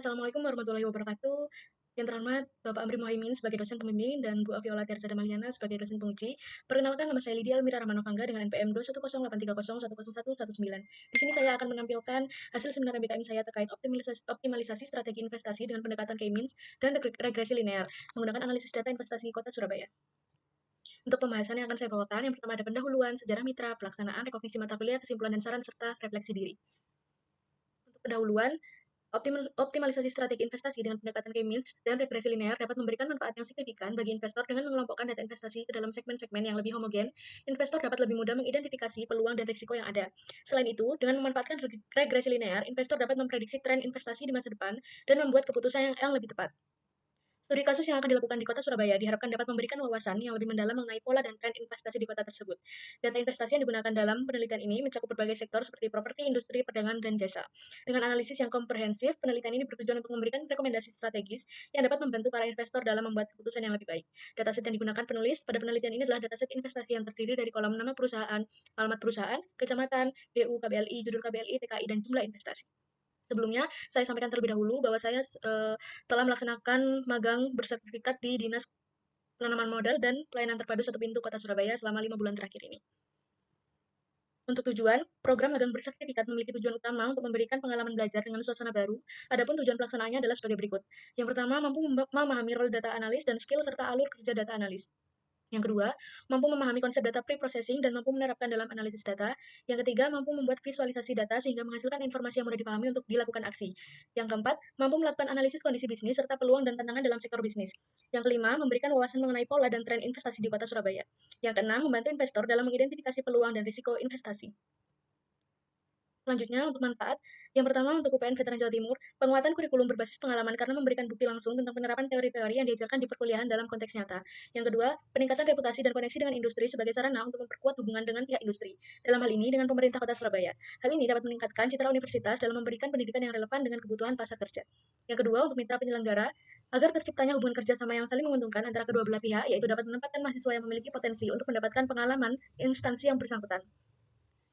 Assalamualaikum warahmatullahi wabarakatuh. Yang terhormat Bapak Amri Muhaimin sebagai dosen pembimbing dan Bu Aviola Terza Damaliana sebagai dosen penguji. Perkenalkan, nama saya Lydia Almira Rahmanova dengan NPM 21083010119. Di sini saya akan menampilkan hasil seminar MBKM saya terkait optimalisasi strategi investasi dengan pendekatan K-means dan regresi linear menggunakan analisis data investasi Kota Surabaya. Untuk pembahasan yang akan saya bawakan, yang pertama ada pendahuluan, sejarah mitra, pelaksanaan, rekognisi mata kuliah, kesimpulan dan saran, serta refleksi diri. Untuk pendahuluan, optimalisasi strategi investasi dengan pendekatan K-means dan regresi linear dapat memberikan manfaat yang signifikan bagi investor dengan mengelompokkan data investasi ke dalam segmen-segmen yang lebih homogen. Investor dapat lebih mudah mengidentifikasi peluang dan risiko yang ada. Selain itu, dengan memanfaatkan regresi linear, investor dapat memprediksi tren investasi di masa depan dan membuat keputusan yang lebih tepat. Studi kasus yang akan dilakukan di Kota Surabaya diharapkan dapat memberikan wawasan yang lebih mendalam mengenai pola dan tren investasi di kota tersebut. Data investasi yang digunakan dalam penelitian ini mencakup berbagai sektor seperti properti, industri, perdagangan, dan jasa. Dengan analisis yang komprehensif, penelitian ini bertujuan untuk memberikan rekomendasi strategis yang dapat membantu para investor dalam membuat keputusan yang lebih baik. Dataset yang digunakan penulis pada penelitian ini adalah dataset investasi yang terdiri dari kolom nama perusahaan, alamat perusahaan, kecamatan, BU, KBLI, judul KBLI, TKI, dan jumlah investasi. Sebelumnya, saya sampaikan terlebih dahulu bahwa saya telah melaksanakan magang bersertifikat di Dinas Penanaman Modal dan Pelayanan Terpadu Satu Pintu Kota Surabaya selama 5 bulan terakhir ini. Untuk tujuan, program magang bersertifikat memiliki tujuan utama untuk memberikan pengalaman belajar dengan suasana baru. Adapun tujuan pelaksanaannya adalah sebagai berikut. Yang pertama, mampu memahami role data analis dan skill serta alur kerja data analis. Yang kedua, mampu memahami konsep data pre-processing dan mampu menerapkan dalam analisis data. Yang ketiga, mampu membuat visualisasi data sehingga menghasilkan informasi yang mudah dipahami untuk dilakukan aksi. Yang keempat, mampu melakukan analisis kondisi bisnis serta peluang dan tantangan dalam sektor bisnis. Yang kelima, memberikan wawasan mengenai pola dan tren investasi di Kota Surabaya. Yang keenam, membantu investor dalam mengidentifikasi peluang dan risiko investasi. Selanjutnya, untuk manfaat, yang pertama untuk UPN Veteran Jawa Timur, penguatan kurikulum berbasis pengalaman karena memberikan bukti langsung tentang penerapan teori-teori yang diajarkan di perkuliahan dalam konteks nyata. Yang kedua, peningkatan reputasi dan koneksi dengan industri sebagai sarana untuk memperkuat hubungan dengan pihak industri. Dalam hal ini, dengan pemerintah Kota Surabaya. Hal ini dapat meningkatkan citra universitas dalam memberikan pendidikan yang relevan dengan kebutuhan pasar kerja. Yang kedua, untuk mitra penyelenggara, agar terciptanya hubungan kerjasama yang saling menguntungkan antara kedua belah pihak, yaitu dapat menempatkan mahasiswa yang memiliki potensi untuk mendapatkan pengalaman instansi yang bersangkutan.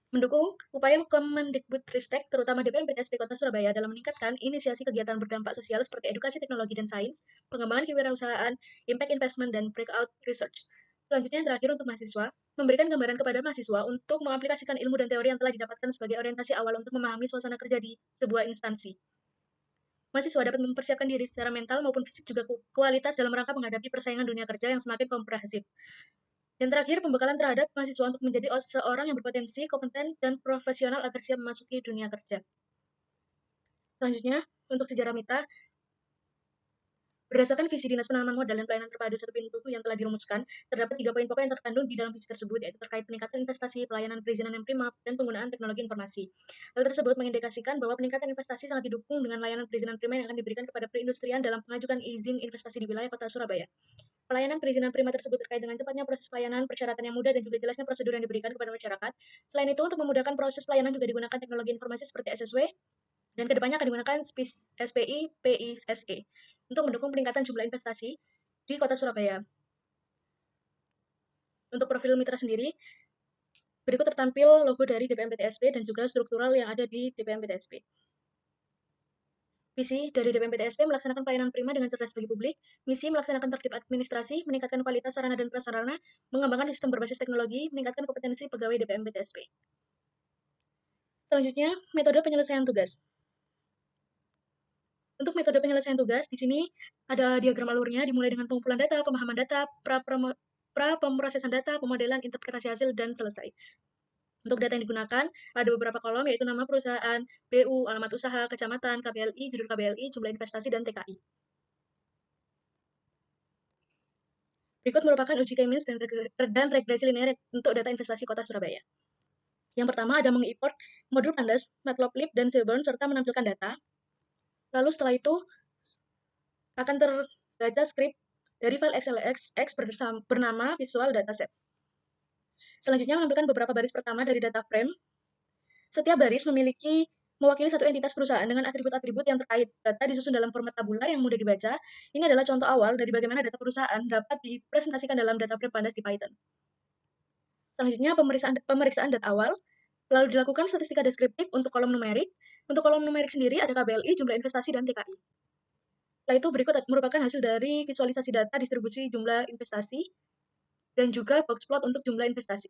Mendukung upaya Kemendikbudristek, terutama DPMPTSP Kota Surabaya dalam meningkatkan inisiasi kegiatan berdampak sosial seperti edukasi teknologi dan sains, pengembangan kewirausahaan, impact investment, dan breakout research. Selanjutnya, yang terakhir untuk mahasiswa, memberikan gambaran kepada mahasiswa untuk mengaplikasikan ilmu dan teori yang telah didapatkan sebagai orientasi awal untuk memahami suasana kerja di sebuah instansi. Mahasiswa dapat mempersiapkan diri secara mental maupun fisik juga kualitas dalam rangka menghadapi persaingan dunia kerja yang semakin komprehensif. Yang terakhir, pembekalan terhadap mahasiswa untuk menjadi seorang yang berpotensi, kompeten, dan profesional agar siap memasuki dunia kerja. Selanjutnya, untuk sejarah mitra, berdasarkan visi Dinas Penanaman Modal dan Pelayanan Terpadu Satu Pintu yang telah dirumuskan, terdapat 3 poin pokok yang terkandung di dalam visi tersebut, yaitu terkait peningkatan investasi, pelayanan perizinan yang prima, dan penggunaan teknologi informasi. Hal tersebut mengindikasikan bahwa peningkatan investasi sangat didukung dengan layanan perizinan prima yang akan diberikan kepada perindustrian dalam pengajukan izin investasi di wilayah Kota Surabaya. Pelayanan perizinan prima tersebut terkait dengan cepatnya proses pelayanan, persyaratan yang mudah, dan juga jelasnya prosedur yang diberikan kepada masyarakat. Selain itu, untuk memudahkan proses pelayanan juga digunakan teknologi informasi seperti SSW, dan kedepannya akan digunakan SPI, PISE untuk mendukung peningkatan jumlah investasi di Kota Surabaya. Untuk profil mitra sendiri, berikut tertampil logo dari DPMPTSP dan juga struktural yang ada di DPMPTSP. Visi dari DPMPTSP melaksanakan pelayanan prima dengan cerdas bagi publik, misi melaksanakan tertib administrasi, meningkatkan kualitas sarana dan prasarana, mengembangkan sistem berbasis teknologi, meningkatkan kompetensi pegawai DPMPTSP. Selanjutnya, metode penyelesaian tugas. Untuk metode penyelesaian tugas, di sini ada diagram alurnya dimulai dengan pengumpulan data, pemahaman data, pra-pemrosesan data, pemodelan, interpretasi hasil, dan selesai. Untuk data yang digunakan, ada beberapa kolom, yaitu nama perusahaan, BU, alamat usaha, kecamatan, KBLI, judul KBLI, jumlah investasi, dan TKI. Berikut merupakan uji K-means dan regresi linear untuk data investasi Kota Surabaya. Yang pertama ada mengimport modul Pandas, Matplotlib, dan Seaborn, serta menampilkan data. Lalu setelah itu akan terbaca skrip dari file XLX bernama Visual Dataset. Selanjutnya menampilkan beberapa baris pertama dari data frame. Setiap baris mewakili satu entitas perusahaan dengan atribut-atribut yang terkait. Data disusun dalam format tabular yang mudah dibaca. Ini adalah contoh awal dari bagaimana data perusahaan dapat dipresentasikan dalam data frame Pandas di Python. Selanjutnya pemeriksaan data awal. Lalu dilakukan statistika deskriptif untuk kolom numerik. Untuk kolom numerik sendiri ada KBLI, jumlah investasi, dan TKI. Setelah itu berikut merupakan hasil dari visualisasi data distribusi jumlah investasi dan juga box plot untuk jumlah investasi.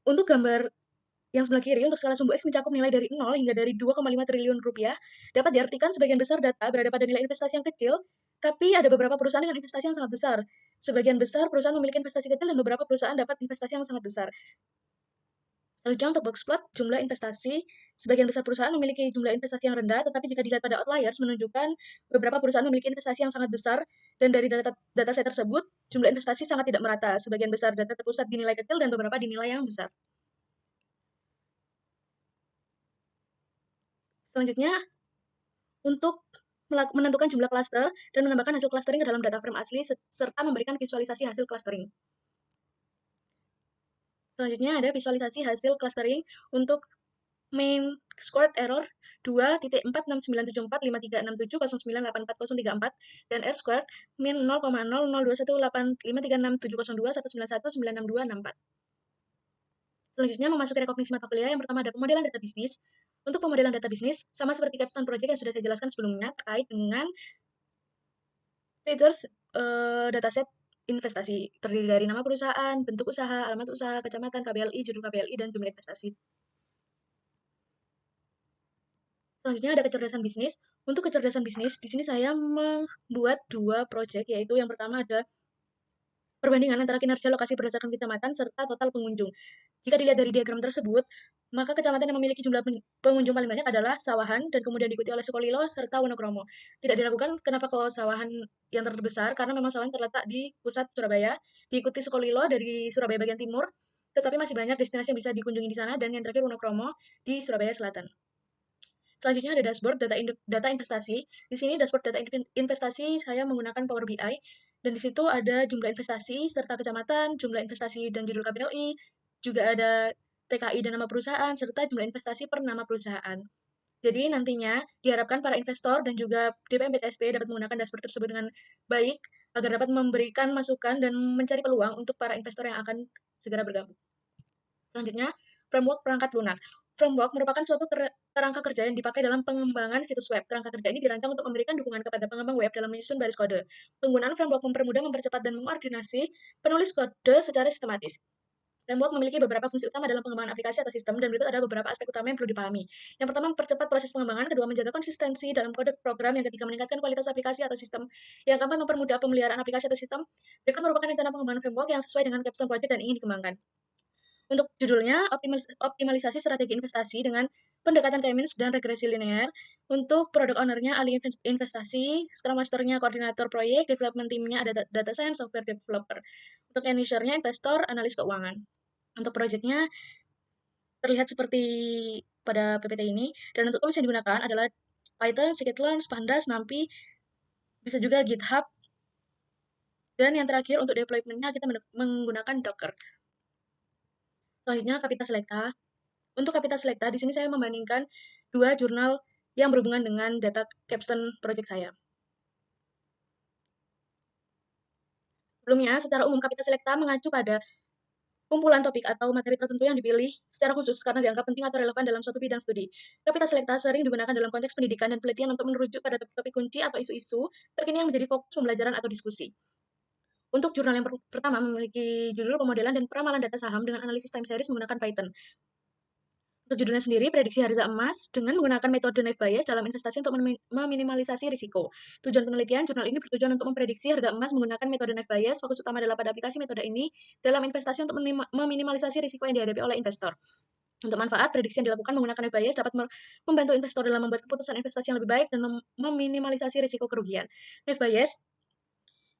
Untuk gambar yang sebelah kiri, untuk skala sumbu X mencakup nilai dari 0 hingga dari 2,5 triliun rupiah, dapat diartikan sebagian besar data berada pada nilai investasi yang kecil, tapi ada beberapa perusahaan dengan investasi yang sangat besar. Sebagian besar perusahaan memiliki investasi kecil dan beberapa perusahaan dapat investasi yang sangat besar. Selanjutnya untuk box plot jumlah investasi, sebagian besar perusahaan memiliki jumlah investasi yang rendah, tetapi jika dilihat pada outliers menunjukkan beberapa perusahaan memiliki investasi yang sangat besar, dan dari data set tersebut, jumlah investasi sangat tidak merata. Sebagian besar data terpusat di nilai kecil dan beberapa di nilai yang besar. Selanjutnya, untuk menentukan jumlah klaster dan menambahkan hasil clustering ke dalam data frame asli serta memberikan visualisasi hasil clustering. Selanjutnya ada visualisasi hasil clustering untuk main squared error 2.46974536709844034 dan R squared min 0,0021853670219191966264. Selanjutnya memasuki rekognisi mata kuliah. Yang pertama ada pemodelan data bisnis. Untuk pemodelan data bisnis, sama seperti capstone project yang sudah saya jelaskan sebelumnya terkait dengan features dataset investasi, terdiri dari nama perusahaan, bentuk usaha, alamat usaha, kecamatan, KBLI, judul KBLI, dan jumlah investasi. Selanjutnya ada kecerdasan bisnis. Untuk kecerdasan bisnis, di sini saya membuat 2 project, yaitu yang pertama ada perbandingan antara kinerja lokasi berdasarkan kecamatan serta total pengunjung. Jika dilihat dari diagram tersebut, maka kecamatan yang memiliki jumlah pengunjung paling banyak adalah Sawahan dan kemudian diikuti oleh Sukolilo serta Wonokromo. Tidak diragukan kenapa kalau Sawahan yang terbesar, karena memang Sawahan terletak di pusat Surabaya, diikuti Sukolilo dari Surabaya bagian timur, tetapi masih banyak destinasi yang bisa dikunjungi di sana, dan yang terakhir Wonokromo di Surabaya Selatan. Selanjutnya ada dashboard data investasi. Di sini dashboard data investasi saya menggunakan Power BI, dan di situ ada jumlah investasi serta kecamatan, jumlah investasi dan judul KBLI, juga ada TKI dan nama perusahaan, serta jumlah investasi per nama perusahaan. Jadi nantinya diharapkan para investor dan juga DPM BTSP dapat menggunakan dashboard tersebut dengan baik agar dapat memberikan masukan dan mencari peluang untuk para investor yang akan segera bergabung. Selanjutnya, framework perangkat lunak. Framework merupakan suatu kerangka kerja yang dipakai dalam pengembangan situs web. Kerangka kerja ini dirancang untuk memberikan dukungan kepada pengembang web dalam menyusun baris kode. Penggunaan framework mempermudah, mempercepat, dan mengkoordinasi penulis kode secara sistematis. Framework memiliki beberapa fungsi utama dalam pengembangan aplikasi atau sistem, dan berikut ada beberapa aspek utama yang perlu dipahami. Yang pertama, mempercepat proses pengembangan. Kedua, menjaga konsistensi dalam kode program. Yang ketiga, meningkatkan kualitas aplikasi atau sistem. Yang keempat, mempermudah pemeliharaan aplikasi atau sistem. Berikut merupakan rencana pengembangan framework yang sesuai dengan capstone project dan ingin dikembangkan. Untuk judulnya, optimalisasi strategi investasi dengan pendekatan K-means dan regresi linear. Untuk product owner-nya, ahli investasi, scrum master-nya, koordinator proyek, development team-nya ada data science, software developer. Untuk end user-nya, investor, analis keuangan. Untuk project-nya, terlihat seperti pada PPT ini. Dan untuk tools yang digunakan adalah Python, scikit-learn, Pandas, NumPy, bisa juga GitHub. Dan yang terakhir, untuk deployment-nya kita menggunakan Docker. Selanjutnya, Kapita Selecta. Untuk Kapita Selecta, di sini saya membandingkan 2 jurnal yang berhubungan dengan data capstone project saya. Sebelumnya, secara umum Kapita Selecta mengacu pada kumpulan topik atau materi tertentu yang dipilih secara khusus karena dianggap penting atau relevan dalam suatu bidang studi. Kapita Selecta sering digunakan dalam konteks pendidikan dan penelitian untuk merujuk pada topik-topik kunci atau isu-isu terkini yang menjadi fokus pembelajaran atau diskusi. Untuk jurnal yang pertama memiliki judul pemodelan dan peramalan data saham dengan analisis time series menggunakan Python. Untuk judulnya sendiri, prediksi harga emas dengan menggunakan metode Naive Bayes dalam investasi untuk meminimalisasi risiko. Tujuan penelitian, jurnal ini bertujuan untuk memprediksi harga emas menggunakan metode Naive Bayes. Fokus utama adalah pada aplikasi metode ini dalam investasi untuk meminimalisasi risiko yang dihadapi oleh investor. Untuk manfaat, prediksi yang dilakukan menggunakan Naive Bayes dapat membantu investor dalam membuat keputusan investasi yang lebih baik dan meminimalisasi risiko kerugian. Naive Bayes,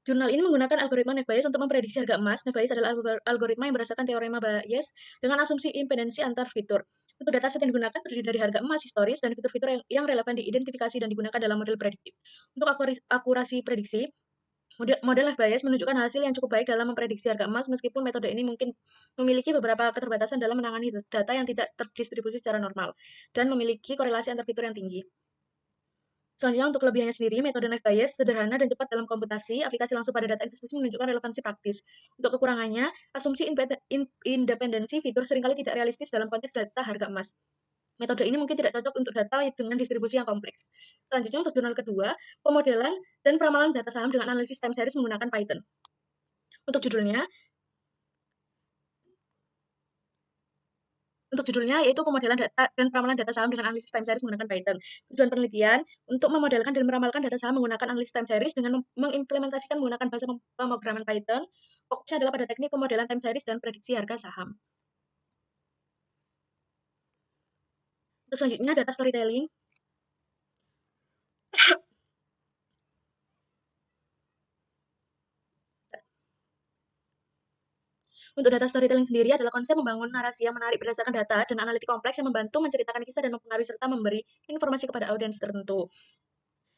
jurnal ini menggunakan algoritma Naive Bayes untuk memprediksi harga emas. Naive Bayes adalah algoritma yang berdasarkan teorema Bayes dengan asumsi impedensi antar fitur. Untuk dataset yang digunakan terdiri dari harga emas historis dan fitur-fitur yang relevan diidentifikasi dan digunakan dalam model prediktif. Untuk akurasi prediksi, model Naive Bayes menunjukkan hasil yang cukup baik dalam memprediksi harga emas, meskipun metode ini mungkin memiliki beberapa keterbatasan dalam menangani data yang tidak terdistribusi secara normal dan memiliki korelasi antar fitur yang tinggi. Selanjutnya, untuk kelebihannya sendiri, metode Naive Bayes sederhana dan cepat dalam komputasi, aplikasi langsung pada data investasi menunjukkan relevansi praktis. Untuk kekurangannya, asumsi independensi fitur seringkali tidak realistis dalam konteks data harga emas. Metode ini mungkin tidak cocok untuk data dengan distribusi yang kompleks. Selanjutnya untuk jurnal kedua, pemodelan dan peramalan data saham dengan analisis time series menggunakan Python. Untuk judulnya, yaitu pemodelan data dan peramalan data saham dengan analisis time series menggunakan Python. Tujuan penelitian untuk memodelkan dan meramalkan data saham menggunakan analisis time series dengan mengimplementasikan menggunakan bahasa pemrograman Python. Fokusnya adalah pada teknik pemodelan time series dan prediksi harga saham. Untuk selanjutnya data storytelling. Untuk data storytelling sendiri adalah konsep membangun narasi yang menarik berdasarkan data dan analitik kompleks yang membantu menceritakan kisah dan mempengaruhi serta memberi informasi kepada audiens tertentu.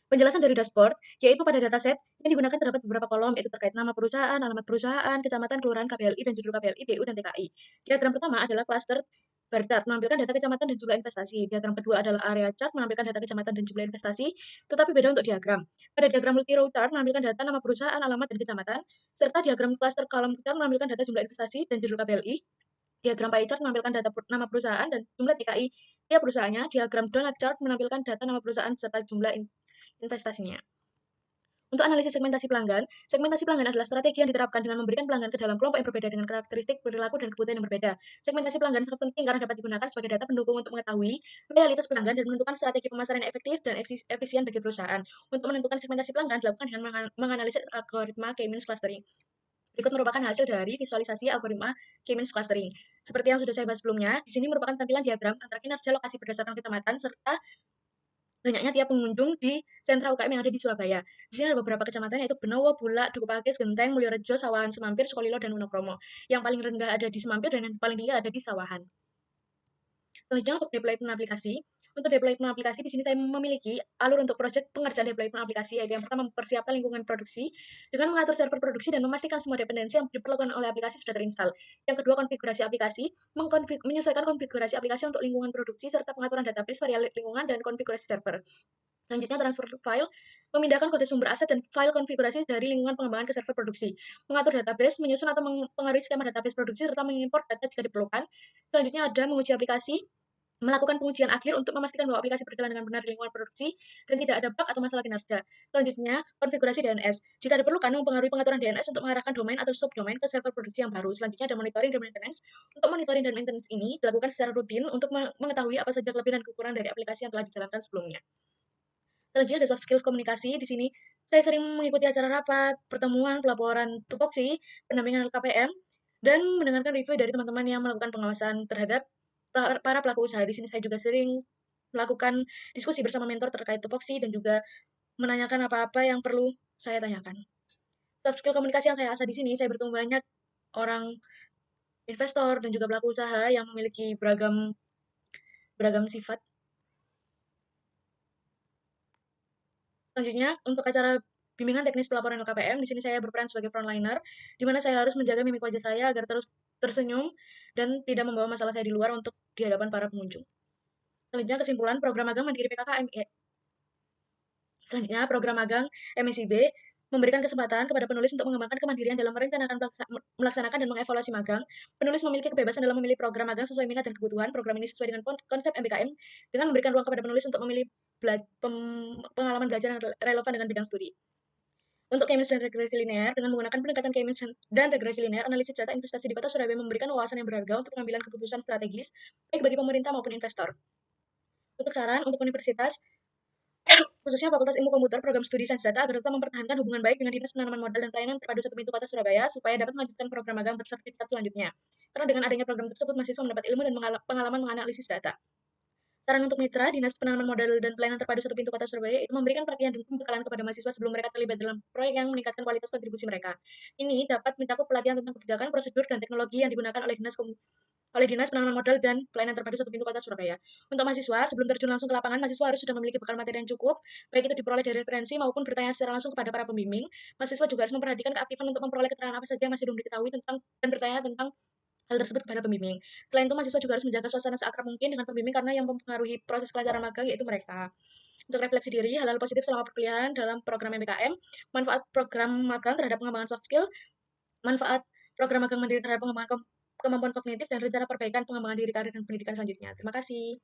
Penjelasan dari dashboard, yaitu pada dataset yang digunakan terdapat beberapa kolom, yaitu terkait nama perusahaan, alamat perusahaan, kecamatan, kelurahan, KBLI, dan judul KBLI, BU, dan TKI. Diagram pertama adalah cluster bar chart, menampilkan data kecamatan dan jumlah investasi. Diagram kedua adalah area chart, menampilkan data kecamatan dan jumlah investasi, tetapi beda untuk diagram. Pada diagram multi-row chart, menampilkan data nama perusahaan, alamat, dan kecamatan, serta diagram cluster column chart menampilkan data jumlah investasi dan judul KBLI. Diagram pie chart menampilkan data nama perusahaan dan jumlah TKI tiap perusahaannya. Diagram donut chart menampilkan data nama perusahaan serta jumlah investasinya. Untuk analisis segmentasi pelanggan adalah strategi yang diterapkan dengan memberikan pelanggan ke dalam kelompok yang berbeda dengan karakteristik, perilaku, dan kebutuhan yang berbeda. Segmentasi pelanggan sangat penting karena dapat digunakan sebagai data pendukung untuk mengetahui loyalitas pelanggan dan menentukan strategi pemasaran yang efektif dan efisien bagi perusahaan. Untuk menentukan segmentasi pelanggan dilakukan dengan menganalisis algoritma K-means clustering. Berikut merupakan hasil dari visualisasi algoritma K-means clustering. Seperti yang sudah saya bahas sebelumnya, di sini merupakan tampilan diagram antara kinerja lokasi berdasarkan kecamatan serta banyaknya tiap pengunjung di sentra UKM yang ada di Surabaya. Di sini ada beberapa kecamatan yaitu Benowo, Bulak, Dukupakis, Genteng, Mulyorejo, Sawahan, Semampir, Sukolilo, dan Wonokromo. Yang paling rendah ada di Semampir dan yang paling tinggi ada di Sawahan. Selanjutnya untuk deployment aplikasi. Untuk deployment aplikasi di sini saya memiliki alur untuk proyek pengerjaan deployment aplikasi, yaitu yang pertama mempersiapkan lingkungan produksi dengan mengatur server produksi dan memastikan semua dependensi yang diperlukan oleh aplikasi sudah terinstall. Yang kedua, konfigurasi aplikasi, menyesuaikan konfigurasi aplikasi untuk lingkungan produksi serta pengaturan database, variabel lingkungan, dan konfigurasi server. Selanjutnya, transfer file, memindahkan kode sumber aset dan file konfigurasi dari lingkungan pengembangan ke server produksi. Mengatur database, menyusun atau mempengaruhi skema database produksi, serta mengimport data jika diperlukan. Selanjutnya ada menguji aplikasi, melakukan pengujian akhir untuk memastikan bahwa aplikasi berjalan dengan benar di lingkungan produksi dan tidak ada bug atau masalah kinerja. Selanjutnya, konfigurasi DNS. Jika diperlukan, mempengaruhi pengaturan DNS untuk mengarahkan domain atau subdomain ke server produksi yang baru. Selanjutnya, ada monitoring dan maintenance. Untuk monitoring dan maintenance ini dilakukan secara rutin untuk mengetahui apa saja kelebihan dan kekurangan dari aplikasi yang telah dijalankan sebelumnya. Selanjutnya ada soft skills komunikasi. Di sini saya sering mengikuti acara rapat, pertemuan, pelaporan tupoksi, pendampingan LKPM, dan mendengarkan review dari teman-teman yang melakukan pengawasan terhadap para pelaku usaha. Di sini saya juga sering melakukan diskusi bersama mentor terkait tupoksi dan juga menanyakan apa-apa yang perlu saya tanyakan. Soft skill komunikasi yang saya asah di sini, saya bertemu banyak orang investor dan juga pelaku usaha yang memiliki beragam sifat. Selanjutnya, untuk acara bimbingan teknis pelaporan LKPM, di sini saya berperan sebagai frontliner, di mana saya harus menjaga mimik wajah saya agar terus tersenyum dan tidak membawa masalah saya di luar untuk di hadapan para pengunjung. Selanjutnya, kesimpulan program magang Mandiri PKK Selanjutnya, program magang MSIB memberikan kesempatan kepada penulis untuk mengembangkan kemandirian dalam merencanakan, melaksanakan, dan mengevaluasi magang. Penulis memiliki kebebasan dalam memilih program magang sesuai minat dan kebutuhan. Program ini sesuai dengan konsep MBKM dengan memberikan ruang kepada penulis untuk memilih pengalaman belajar yang relevan dengan bidang studi. Untuk K-means dan regresi linear, dengan menggunakan pendekatan K-means dan regresi linear, analisis data investasi di Kota Surabaya memberikan wawasan yang berharga untuk pengambilan keputusan strategis, baik bagi pemerintah maupun investor. Untuk saran, untuk universitas, khususnya Fakultas Ilmu Komputer, program studi sains data agar tetap mempertahankan hubungan baik dengan Dinas Penanaman Modal dan Pelayanan Terpadu Satu Pintu Kota Surabaya supaya dapat melanjutkan program magang bersertifikat selanjutnya. Karena dengan adanya program tersebut, mahasiswa mendapat ilmu dan pengalaman menganalisis data. Saran untuk mitra, Dinas Penanaman Modal dan Pelayanan Terpadu Satu Pintu Kota Surabaya itu memberikan pelatihan dan pembekalan kepada mahasiswa sebelum mereka terlibat dalam proyek yang meningkatkan kualitas kontribusi mereka. Ini dapat mencakup pelatihan tentang kebijakan, prosedur, dan teknologi yang digunakan oleh Dinas Penanaman Modal dan Pelayanan Terpadu Satu Pintu Kota Surabaya. Untuk mahasiswa, sebelum terjun langsung ke lapangan, mahasiswa harus sudah memiliki bekal materi yang cukup, baik itu diperoleh dari referensi maupun bertanya secara langsung kepada para pembimbing. Mahasiswa juga harus memperhatikan keaktifan untuk memperoleh keterangan apa saja yang masih belum diketahui tentang dan bertanya tentang hal tersebut kepada pembimbing. Selain itu, mahasiswa juga harus menjaga suasana seakrab mungkin dengan pembimbing karena yang mempengaruhi proses pelajaran magang yaitu mereka. Untuk refleksi diri, hal-hal positif selama perkuliahan dalam program MBKM, manfaat program magang terhadap pengembangan soft skill, manfaat program magang mandiri terhadap pengembangan kemampuan kognitif, dan rencana perbaikan pengembangan diri karir dan pendidikan selanjutnya. Terima kasih.